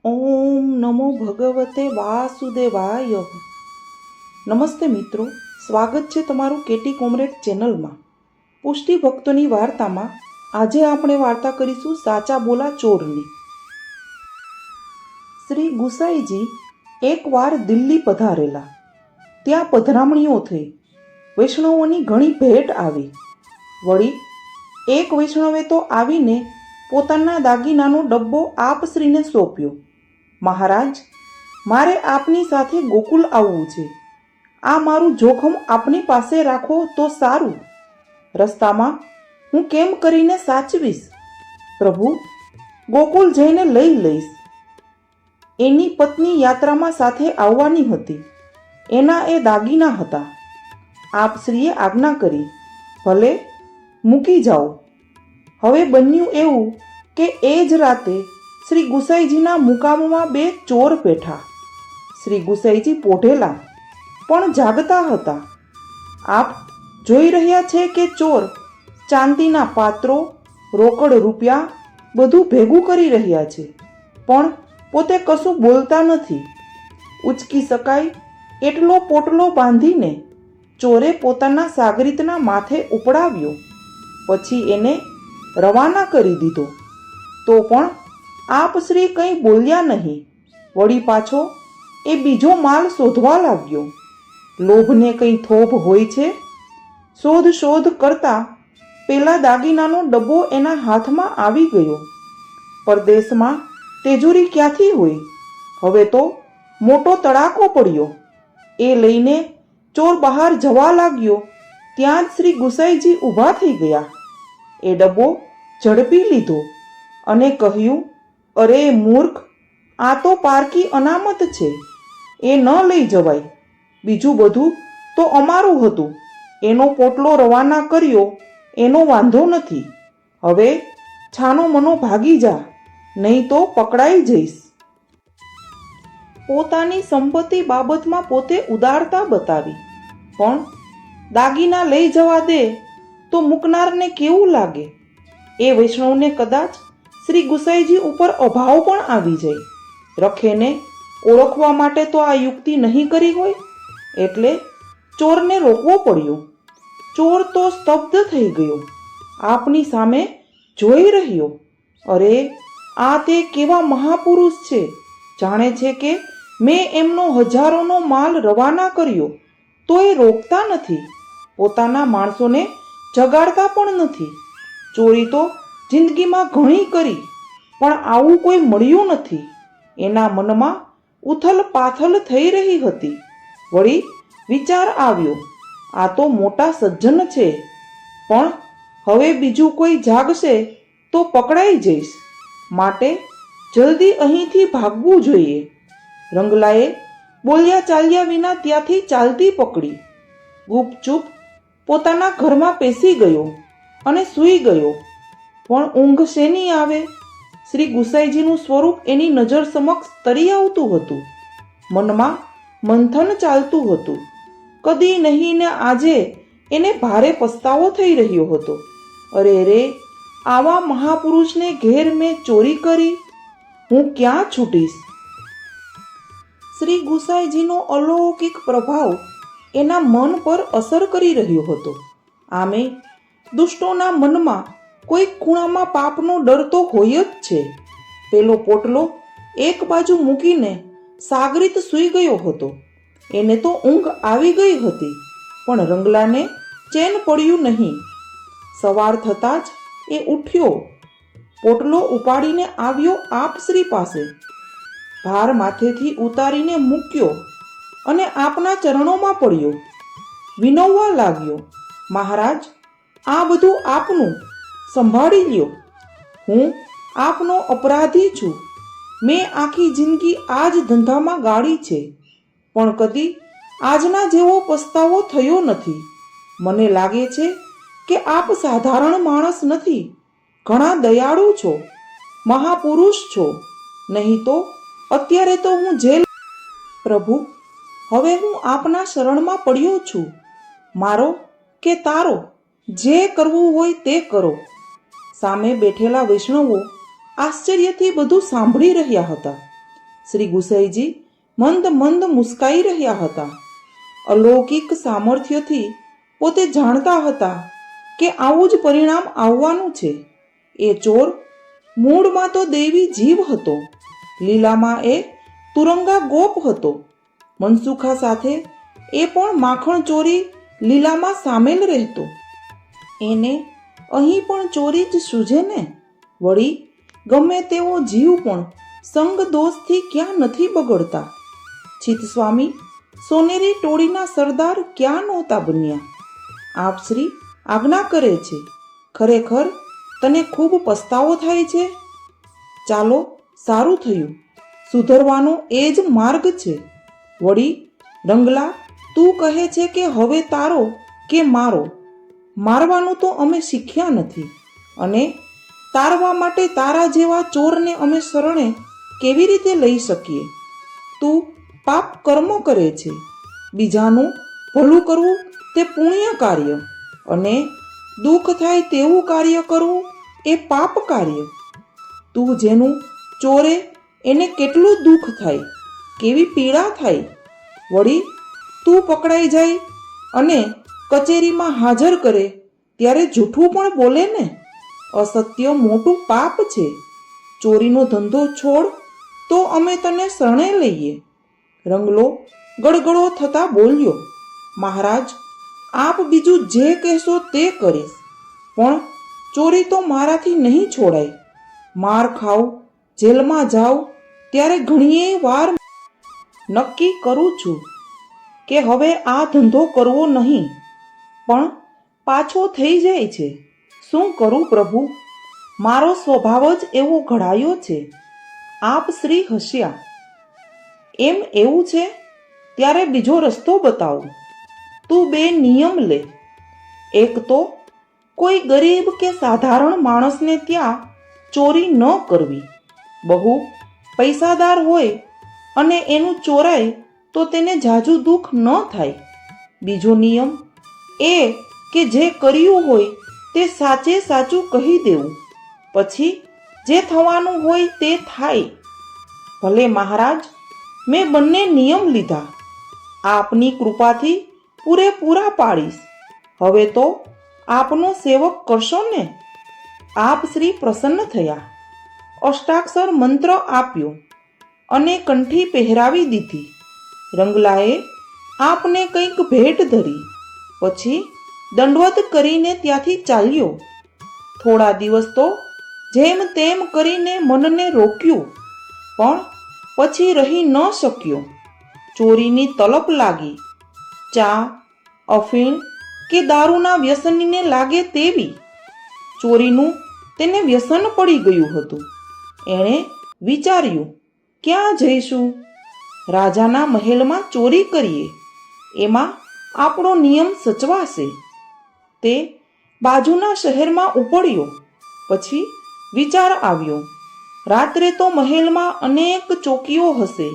ઓમ નમો ભગવતે વાસુદેવાય. નમસ્તે મિત્રો, સ્વાગત છે તમારું કેટી કોમરેડ ચેનલમાં. પુષ્ટિ ભક્તોની વાર્તામાં આજે આપણે વાર્તા કરીશું સાચા બોલા ચોરની. શ્રી ગુસાઈજી એકવાર દિલ્હી પધારેલા. ત્યાં પધરામણીઓ થઈ. વૈષ્ણવોની ઘણી ભેટ આવી. વળી એક વૈષ્ણવે તો આવીને પોતાના દાગીનાનો ડબ્બો આપશ્રીને સોંપ્યો. મહારાજ, મારે આપની સાથે ગોકુલ આવવું છે. આ મારું જોખમ આપની પાસે રાખો તો સારું. રસ્તામાં હું કેમ કરીને સાચવીશ? પ્રભુ, ગોકુલ જઈને લઈ લઈશ. એની પત્ની યાત્રામાં સાથે આવવાની હતી. એના એ દાગીના હતા. આપશ્રીએ આજ્ઞા કરી, ભલે મૂકી જાઓ. હવે બન્યું એવું કે એ જ રાતે શ્રી ગુસાઈજીના મુકામમાં બે ચોર બેઠા. શ્રી ગુસાઈજી પોઢેલા પણ જાગતા હતા. આપ જોઈ રહ્યા છે કે ચોર ચાંદીના પાત્રો, રોકડ રૂપિયા બધું ભેગું કરી રહ્યા છે, પણ પોતે કશું બોલતા નથી. ઉચકી શકાય એટલો પોટલો બાંધીને ચોરે પોતાના સાગરીતના માથે ઉપડાવ્યો. પછી એને રવાના કરી દીધો. તો પણ આપશ્રી કંઈ બોલ્યા નહીં. વળી પાછો એ બીજો માલ શોધવા લાગ્યો. લોભને કંઈ થોભ હોય છે. શોધ કરતા પેલા દાગીનાનો ડબ્બો એના હાથમાં આવી ગયો. પરદેશમાં તેજોરી ક્યાંથી હોય? હવે તો મોટો તડાકો પડ્યો. એ લઈને ચોર બહાર જવા લાગ્યો. ત્યાં જ શ્રી ગુસાઈજી ઊભા થઈ ગયા. એ ડબ્બો ઝડપી લીધો અને કહ્યું, અરે મૂર્ખ, આ તો પારકી અનામત છે. એ ન લઈ જવાય. બીજું બધું તો અમારું હતું. એનો પોટલો રવાના કર્યો એનો વાંધો નથી. હવે છાનો મનો ભાગી જા, નહીં તો પકડાઈ જઈશ. પોતાની સંપત્તિ બાબતમાં પોતે ઉદારતા બતાવી, પણ દાગીના લઈ જવા દે તો મૂકનારને કેવું લાગે? એ વૈષ્ણવને કદાચ શ્રી ગુસાઈજી ઉપર અભાવ પણ આવી જાય. રખેને ઓળખવા માટે તો આ યુક્તિ નહીં કરી હોય, એટલે ચોરને રોકવો પડ્યો. ચોર તો સ્તબ્ધ થઈ ગયો. આપની સામે જોઈ રહ્યો. અરે, આ તે કેવા મહાપુરુષ છે! જાણે છે કે મેં એમનો હજારોનો માલ રવાના કર્યો, તો એ રોકતા નથી. પોતાના માણસોને જગાડતા પણ નથી. ચોરી તો જિંદગીમાં ઘણી કરી, પણ આવું કોઈ મળ્યું નથી. એના મનમાં ઉથલ પાથલ થઈ રહી હતી. વળી વિચાર આવ્યો, આ તો મોટા સજ્જન છે, પણ હવે બીજું કોઈ જાગશે તો પકડાઈ જઈશ. માટે જલ્દી અહીંથી ભાગવું જોઈએ. રંગલાએ બોલ્યા ચાલ્યા વિના ત્યાંથી ચાલતી પકડી. ગુપચુપ પોતાના ઘરમાં પેસી ગયો અને સૂઈ ગયો. પણ ઊંઘ શેની આવે? શ્રી ગુસાઈજીનું સ્વરૂપ એની નજર સમક્ષ તરી આવતું હતું. મનમાં મંથન ચાલતું હતું. કદી નહીં ને આજે એને ભારે પસ્તાવો થઈ રહ્યો હતો. અરે રે, આવા મહાપુરુષને ઘેર મેં ચોરી કરી. હું ક્યાં છૂટીશ? શ્રી ગુસાઈજીનો અલૌકિક પ્રભાવ એના મન પર અસર કરી રહ્યો હતો. આમે દુષ્ટોના મનમાં કોઈક ખૂણામાં પાપનો ડર તો હોય જ છે. પેલો પોટલો એક બાજુ મૂકીને સાગરીત સૂઈ ગયો હતો. એને તો ઊંઘ આવી ગઈ હતી, પણ રંગલાને ચેન પડ્યું નહીં. સવાર થતાં જ એ ઉઠ્યો. પોટલો ઉપાડીને આવ્યો આપશ્રી પાસે. ભાર માથેથી ઉતારીને મૂક્યો અને આપના ચરણોમાં પડ્યો. વિનવવા લાગ્યો, મહારાજ, આ બધું આપનું, સંભાળી લ્યો. હું આપનો અપરાધી છું. મેં આખી જિંદગી આ જ ધંધામાં ગાળી છે, પણ કદી આજના જેવો પસ્તાવો થયો નથી. મને લાગે છે કે આપ સાધારણ માણસ નથી, ઘણા દયાળુ છો, મહાપુરુષ છો. નહીં તો અત્યારે તો હું જેલ. પ્રભુ, હવે હું આપના શરણમાં પડ્યો છું. મારો કે તારો, જે કરવું હોય તે કરો. સામે બેઠેલા વૈષ્ણવો આશ્ચર્યથી બધું સાંભળી રહ્યા હતા. શ્રી ગુસાઈજી મંદ મંદ મુસ્કાઈ રહ્યા હતા. અલૌકિક સામર્થ્યથી પોતે જાણતા હતા કે આવું જ પરિણામ આવવાનું છે. એ ચોર મૂળમાં તો દૈવી જીવ હતો. લીલામાં એ તુરંગા ગોપ હતો. મનસુખા સાથે એ પણ માખણ ચોરી લીલામાં સામેલ રહેતો. એને અહીં પણ ચોરી જ સૂઝે ને. વળી ગમે તેવો જીવ પણ સંગ દોષથી ક્યાં નથી બગડતા. ચિત્તસ્વામી સોનેરી ટોળીના સરદાર ક્યાં નહોતા બન્યા. આપ શ્રી આજ્ઞા કરે છે. ખરેખર તને ખૂબ પસ્તાવો થાય છે. ચાલો, સારું થયું. સુધરવાનો એ જ માર્ગ છે. વળી રંગલા, તું કહે છે કે હવે તારો કે મારો. મારવાનું તો અમે શીખ્યા નથી, અને તારવા માટે તારા જેવા ચોરને અમે શરણે કેવી રીતે લઈ શકીએ? તું પાપ કર્મો કરે છે. બીજાનું ભલું કરવું તે પુણ્ય કાર્ય, અને દુઃખ થાય તેવું કાર્ય કરવું એ પાપ કાર્ય. તું જેનું ચોરે એને કેટલું દુઃખ થાય, કેવી પીડા થાય. વળી તું પકડાઈ જાય અને કચેરીમાં હાજર કરે ત્યારે જૂઠું પણ બોલે ને. અસત્ય મોટું પાપ છે. ચોરીનો ધંધો છોડ તો અમે તને શરણે લઈએ. રંગલો ગળગળો થતા બોલ્યો, મહારાજ, આપ બીજું જે કહેશો તે કરીશ, પણ ચોરી તો મારાથી નહીં છોડાય. માર ખાવ, જેલમાં જાવ ત્યારે ઘણીએ વાર નક્કી કરું છું કે હવે આ ધંધો કરવો નહીં, પણ પાછો થઈ જાય છે. શું કરું પ્રભુ? મારો સ્વભાવ જ એવો ઘડાયો છે. આપ શ્રી હસ્યા. એમ એવું છે ત્યારે બીજો રસ્તો બતાવો. તું બે નિયમ લે. એક તો કોઈ ગરીબ કે સાધારણ માણસને ત્યાં ચોરી ન કરવી. બહુ પૈસાદાર હોય અને એનું ચોરાય તો તેને જાજુ દુઃખ ન થાય. બીજો નિયમ એ કે જે કર્યું હોય તે સાચે સાચું કહી દેવું. પછી જે થવાનું હોય તે થાય. ભલે મહારાજ, મેં બંને નિયમ લીધા. આપની કૃપાથી પૂરેપૂરા પાડીશ. હવે તો આપનો સેવક કરશો ને? આપ શ્રી પ્રસન્ન થયા. અષ્ટાક્ષર મંત્ર આપ્યો અને કંઠી પહેરાવી દીધી. રંગલાએ આપને કંઈક ભેટ ધરી. પછી દંડવત કરીને ત્યાંથી ચાલ્યો. થોડા દિવસ તો જેમ તેમ કરીને મનને રોક્યું, પણ પછી રહી ન શક્યો. ચોરીની તલપ લાગી. ચા, અફીણ કે દારૂના વ્યસનીને લાગે તેવી. ચોરીનું તેને વ્યસન પડી ગયું હતું. એણે વિચાર્યું, ક્યાં જઈશું? રાજાના મહેલમાં ચોરી કરીએ, એમાં આપણો નિયમ સચવાશે. તે બાજુના શહેરમાં ઉપડ્યો. પછી વિચાર આવ્યો, રાત્રે તો મહેલમાં અનેક ચોકીઓ હશે,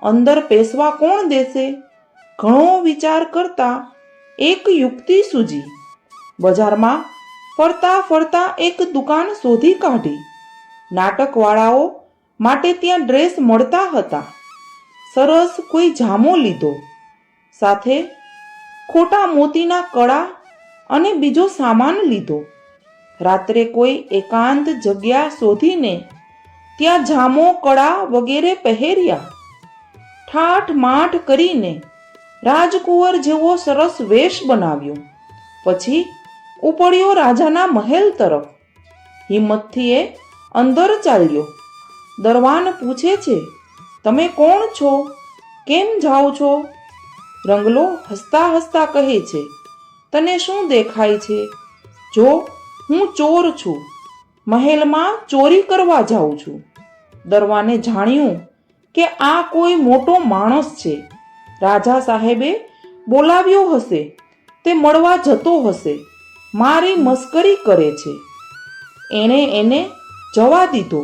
અંદર પેશવા કોણ દેશે? ઘણો વિચાર કરતા એક યુક્તિ સૂજી. બજારમાં ફરતા ફરતા એક દુકાન શોધી કાઢી. નાટકવાળાઓ માટે ત્યાં ડ્રેસ મળતા હતા. સરસ કોઈ જામો લીધો. સાથે ખોટા મોતીના કડા અને બીજો સામાન લીધો. રાત્રે કોઈ એકાંત જગ્યા શોધીને ત્યાં જામો, કડા વગેરે પહેર્યા. ઠાઠ માઠ કરીને રાજકુંવર જેવો સરસ વેશ બનાવ્યો. પછી ઉપડ્યો રાજાના મહેલ તરફ. હિંમતથી એ અંદર ચાલ્યો. દરવાન પૂછે છે, તમે કોણ છો? કેમ જાઓ છો? રંગલો હસતા હસતા કહે છે, તને શું દેખાય છે? જો, હું ચોર છું. મહેલમાં ચોરી કરવા જાઉં છું. દરવાને જાણ્યું કે આ કોઈ મોટો માણસ છે. રાજા સાહેબે બોલાવ્યો હશે, તે મળવા જતો હશે. મારી મસ્કરી કરે છે. એણે એને જવા દીધો.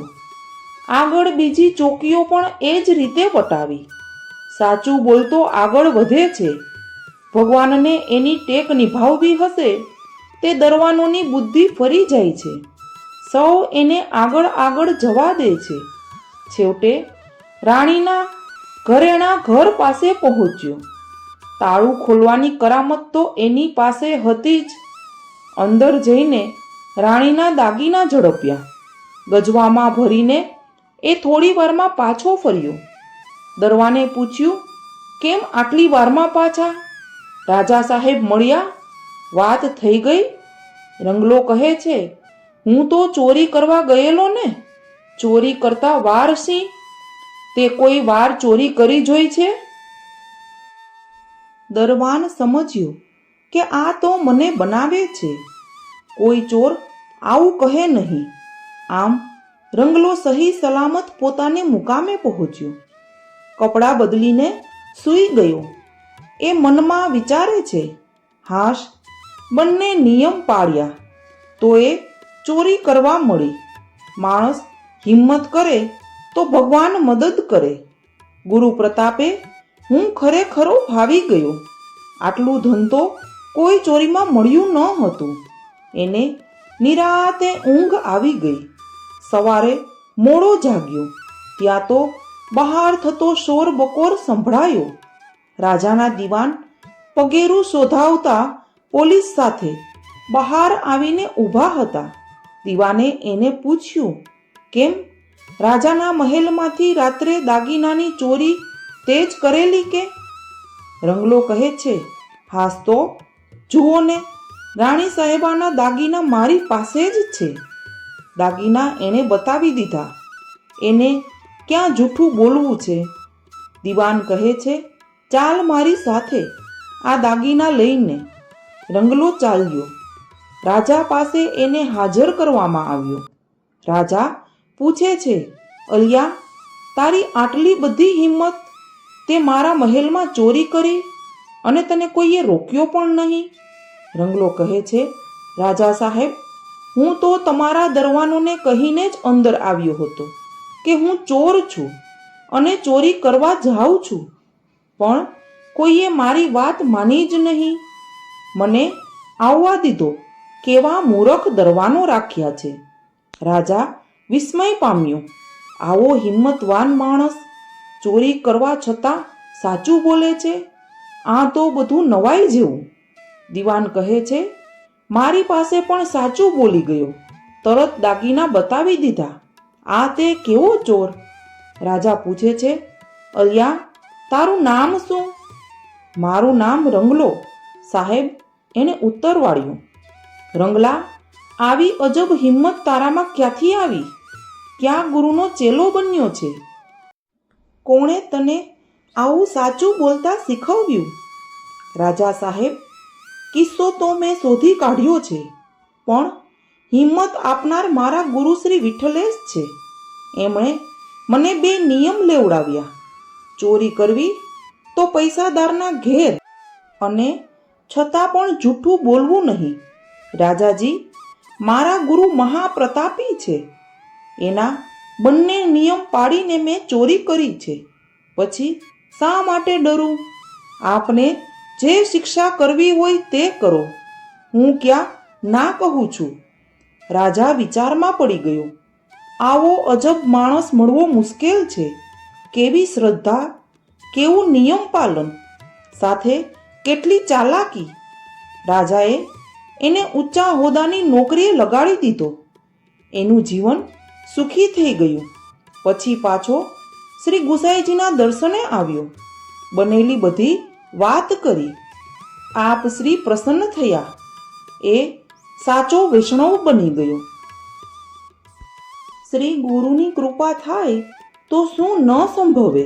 આગળ બીજી ચોકીઓ પણ એ જ રીતે વટાવી. સાચું બોલતો આગળ વધે છે. ભગવાનને એની ટેક નિભાવવી હશે તે દરવાનોની બુદ્ધિ ફરી જાય છે. સૌ એને આગળ આગળ જવા દે છે. છેવટે રાણીના ઘરેણા ઘર પાસે પહોંચ્યો. તાળું ખોલવાની કરામત તો એની પાસે હતી જ. અંદર જઈને રાણીના દાગીના ઝડપ્યા. ગજવામાં ભરીને એ થોડી વારમાં પાછો ફર્યો. દરવાને પૂછ્યું, કેમ આટલી વારમાં પાછા? રાજા સાહેબ મળ્યા? વાત થઈ ગઈ? રંગલો કહે છે, હું તો ચોરી કરવા ગયેલો ને. ચોરી કરતા વાર સી? તે કોઈ વાર ચોરી કરી જોઈ છે? દરવાન સમજ્યો કે આ તો મને બનાવે છે. કોઈ ચોર આવું કહે નહીં. આમ રંગલો સહી સલામત પોતાને મુકામે પહોંચ્યો. કપડાં બદલીને સૂઈ ગયો. એ મનમાં વિચારે છે, હાશ, બંને નિયમ પાળ્યા તો એ ચોરી કરવા મળી. માણસ હિંમત કરે તો ભગવાન મદદ કરે. ગુરુ પ્રતાપે હું ખરેખરો ભાવી ગયો. આટલું ધન તો કોઈ ચોરીમાં મળ્યું ન હતું. એને નિરાતે ઊંઘ આવી ગઈ. સવારે મોડો જાગ્યો. ત્યાં તો બહાર થતો શોર બકોર સંભળાયો. રાજાના દીવાન પગેરું શોધાવતા પોલીસ સાથે બહાર આવીને ઊભા હતા. દીવાને એને પૂછ્યું, કેમ, રાજાના મહેલમાંથી રાત્રે દાગીનાની ચોરી તે જ કરેલી કે? રંગલો કહે છે, હાસ તો જુઓ ને, રાણી સાહેબાના દાગીના મારી પાસે જ છે. દાગીના એને બતાવી દીધા. એને ક્યાં જૂઠું બોલવું છે? દીવાન કહે છે, ચાલ મારી સાથે આ દાગીના લઈને. રંગલો ચાલ્યો. રાજા પાસે એને હાજર કરવામાં આવ્યો. રાજા પૂછે છે, અલિયા, તારી આટલી બધી હિંમત, તે મારા મહેલમાં ચોરી કરી અને તને કોઈએ રોક્યો પણ નહીં? રંગલો કહે છે, રાજા સાહેબ, હું તો તમારા દરવાનોને કહીને જ અંદર આવ્યો હતો કે હું ચોર છું અને ચોરી કરવા જાઉં છું, પણ કોઈએ મારી વાત માની જ નહીં. મને આવવા દીધો. કેવા મૂરખ દરવાનો રાખ્યા છે. રાજા વિસ્મય પામ્યો. આવો હિંમતવાન માણસ ચોરી કરવા છતાં સાચું બોલે છે. આ તો બધું નવાઈ જેવું. દીવાન કહે છે, મારી પાસે પણ સાચું બોલી ગયો. તરત દાગીના બતાવી દીધા. આ તે કેવો ચોર? રાજા પૂછે છે, અલિયા, તારું નામ શું? મારું નામ રંગલો, સાહેબ, એને ઉત્તર વાળ્યો. રંગલા, આવી અજબ હિંમત તારામાં ક્યાંથી આવી? ક્યાં ગુરુનો ચેલો બન્યો છે? કોણે તને આવું સાચું બોલતા શીખવ્યું? રાજા સાહેબ, કિસ્સો તો મેં શોધી કાઢ્યો છે, પણ હિંમત આપનાર મારા ગુરુ શ્રી વિઠ્ઠલેશ છે. એમણે મને 2 નિયમ લેવડાવ્યા. ચોરી કરવી તો પૈસાદારના ઘેર, અને છતાં પણ જૂઠું બોલવું નહીં. રાજાજી, મારા ગુરુ મહાપ્રતાપી છે. એના બંને નિયમ પાડીને મેં ચોરી કરી છે. પછી શા માટે ડરું? આપને જે શિક્ષા કરવી હોય તે કરો. હું ક્યાં ના કહું છું. રાજા વિચારમાં પડી ગયો. આવો અજબ માણસ મળવો મુશ્કેલ છે. કેવી શ્રદ્ધા, કેવું નિયમ પાલન, સાથે કેટલી ચાલાકી. રાજાએ એને ઊંચા હોદ્દાની નોકરીએ લગાડી દીધો. એનું જીવન સુખી થઈ ગયું. પછી પાછો શ્રી ગુસાઈજીના દર્શને આવ્યો. બનેલી બધી વાત કરી. આપ શ્રી પ્રસન્ન થયા. એ સાચો વૈષ્ણવ બની ગયો. શ્રી ગુરુની કૃપા થાય તો શું ન સંભવે?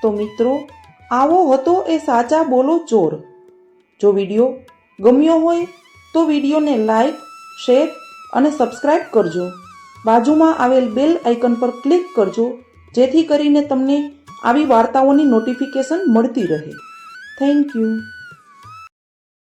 તો મિત્રો, આવો હતો એ સાચા બોલો ચોર. જો વિડીયો ગમ્યો હોય તો વિડીયોને લાઈક, શેર અને સબસ્ક્રાઈબ કરજો. બાજુમાં આવેલ બેલ આઇકન પર ક્લિક કરજો, જેથી કરીને તમને આવી વાર્તાઓની નોટિફિકેશન મળતી રહે. Thank you.